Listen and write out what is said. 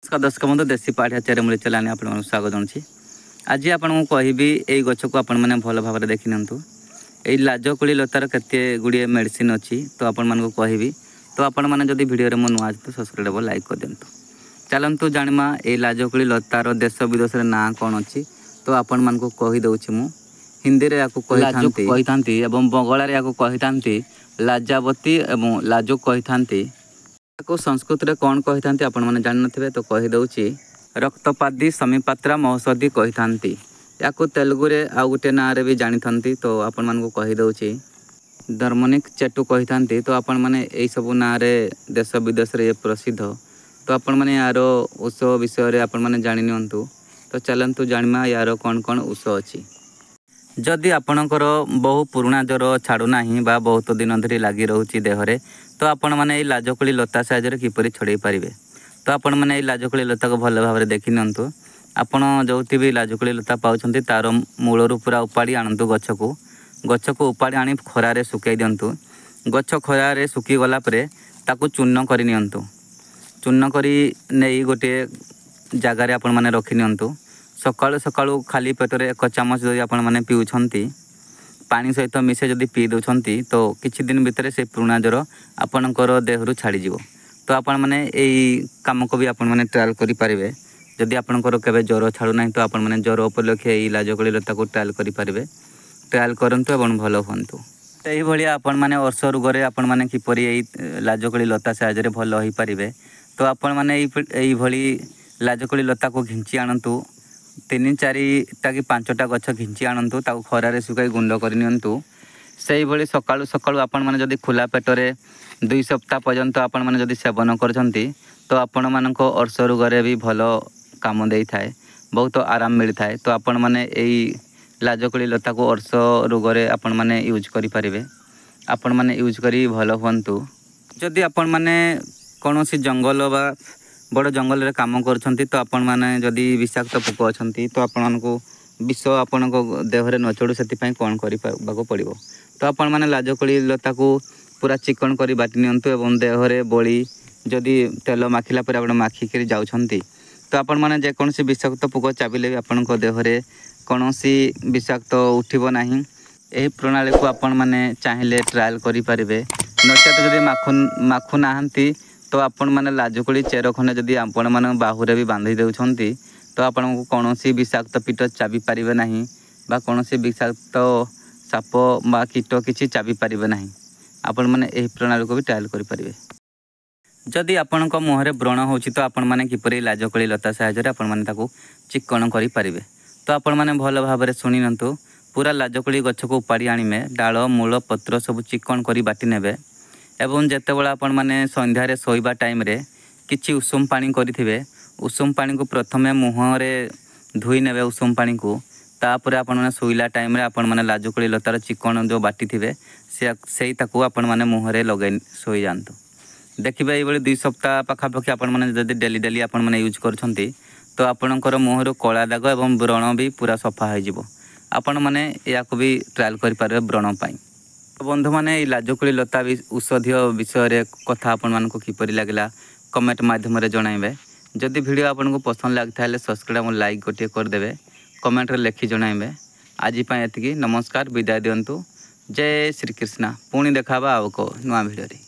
दर्शक बंधु देशी पाढ़िया चेरमूली चलाने आप स्वागत जनाऊँ। आज आपको कहबी यही गछ को आपण मैंने भल भाव में देखी निंतु। यही लाजकोली लतार केते गुड़िए मेडिसिन अच्छी तो आपण मानक कहबी। तो आपण मैंने जदि वीडियो में नुआ तो सब्सक्राइब लाइक कर दिंतु। चलतु जाना ये लाजकोली लतार देश विदेश ना कौन अच्छी तो आपण मानक कहीदे मु हिंदी में या कही था बंगाल या कही था लाजावती एवं लाजो कही था को संस्कृत रे कौन कही था आपण मैंने जान नथिबे तो कहीदे रक्तपादी समीपात्रा महौषधि कही था या तेलुगु रे आ गोटे ना रे भी जानी था तो आपण मानक कहीदे धर्मनिक चेटू कही था तो आपण मैंने यही सब ना रे देश विदेश रे प्रसिद्ध तो आपण मैंने यार उस विषय रे आपण मैंने जानि नियंतु। तो चलतु जानिमा यार कौन कौन उस अच्छी। जदि आपणकर बहु पुराणा ज्वर छाड़ूना बा बहुत दिन धरी लगी रोचे देहरे तो आपण मैंने लाजकोली लता साहाय्य किपरि छड़े पारे। तो आपण मैंने लाजकोली लता को भल भाव में देखी नियंतु। आपण जो भी लाजकोली लता पाउछंती तार मूलरू पूरा उपाड़ी आणतु गछ को उपाड़ी आनी खरारे सुकई दिंतु। गछ खरारे सुखी गला परे ताकू चूर्ण कर नियंतु। चूर्ण करी नहीं गोटे जगार आपण मैंने रखी नियंतु। सकाळु सकाळु खाली पेटरे 1 चामच जदि आपण मैंने पिउछंती पानी सहित मिसे जदि पी दउछंती तो किछि दिन भितर से पुराणा ज्वर आपणकर देहरु छाड़ी जिवो। तो आपण मैंने यही काम को भी आपण मैंने ट्रायल करि पारिबे। जदि आपणकर केबे ज्वर छाड़ू नाही तो आपण मैंने ज्वर उपलक्षे यही लाजकोली लता को ट्रायल करि पारिबे। ट्रायल करंतु एवं भल हुंतु। तो यही भलिया आपण मैंने अर्श रोगरे आपण मैंने किपरि यही लाजकोली लता साहाय्य भल होई पारिबे। तो आपण मैंने यही भली लाजकोली लता को घिंची आणंतु 3-4टा कि 5टा गछ घिंची आणंतु ताको खरारे सुकाई गुंड कर नियंतु। सेही भली सकाळु सकाळु आपण माने जदि खुला पेटरे 2 सप्ताह पर्यंत आपण माने जदि सेवन करछंती तो आपण मानको अर्श रोगरे भी भल काम देई थाए, बहुत आराम मिली थाए। तो आपण माने एई लाजकोली लता को अर्श रोगरे आपण माने यूज करि परिबे। आपण माने यूज करी भल हुंतु। जदि आपण माने कोनोसी जंगल बा बड़ जंगल रे काम करछंती तो आपण माने जदि विषाक्त पोक अछंती तो आपण मानको विष आपण को देहरे न चढ़ू सेति पई कोन करि बाको पड़िबो। तो आपण माने लाजकोली लता को पूरा चिकन करी बाटी नियंतु एवं देहरे बोली जदि तेल माखिला पर आपण माखी करी जाउछंती तो आपण माने जे कोनसी विषाक्त पोक चाबिले आपण को देहरे कोनसी विषाक्त उठिबो नाही। एही प्रणाली को आपण माने चाहिले ट्रायल करि परिबे। नचेत जदि माखु नाहंती तो आपण माने लाजकोली चेर खंडे जदि आपण माने बाहुरे भी बांधी देउछंती तो आपण को कोनोसी विषाक्त कीट चाबी पारिबे नाही बा कोनोसी विषाक्त साप बा कीट किछि चाबी पारिबे नाही। आपण माने एही प्रणाली को भी ट्रायल करि परिबे। जदि आपण को मुहरे व्रण होछि तो आपण माने किपरि लाजकोली लता साहाय्य आपण माने ताको चिकन करि परिबे। तो आपण माने भल भाव में सुनि नंतु। पूरा लाजकोली गछ को उपाड़ी आनिमे डाल मूल पत्र सब चिकन करी बाटी नेबे एवं जेतेबेला आपण माने संध्यारे सोइबा टाइम रे किछि उषुम पानी करिथिबे। उषुम पानी को प्रथमे मुहरे धोई नेबे उषुम पानी को तापरे आपण माने सोइला टाइम रे आपण माने लाजकोली लतार चिकन जो बाटी थिबे सेई ताकू आपण माने मुहरे लगाई सोई जानतु। देखिबे एई बेले 2 सप्ताह पाखापाखि आपण माने जदि डेली आपण माने यूज करछंती तो आपणकर मुहर कला दाग एवं व्रण भी पूरा सफा हो जिवो। आपण माने या को भी ट्रायल करि पारे व्रण पाई। बंधु माने लाजकोली लता औषधीय विषय रे कथा आपण मानको किपरि लागला कमेंट माध्यम रे जणाइबे। जदि वीडियो आपण को पसंद लागथाले सब्सक्राइब और लाइक गोटे कर देबे। कमेंट रे लिखि जणाइबे। आज पई एतिकी नमस्कार विदाय दियंतु। जय श्री कृष्णा। पुणी देखाबा आउ को नवा वीडियो रे।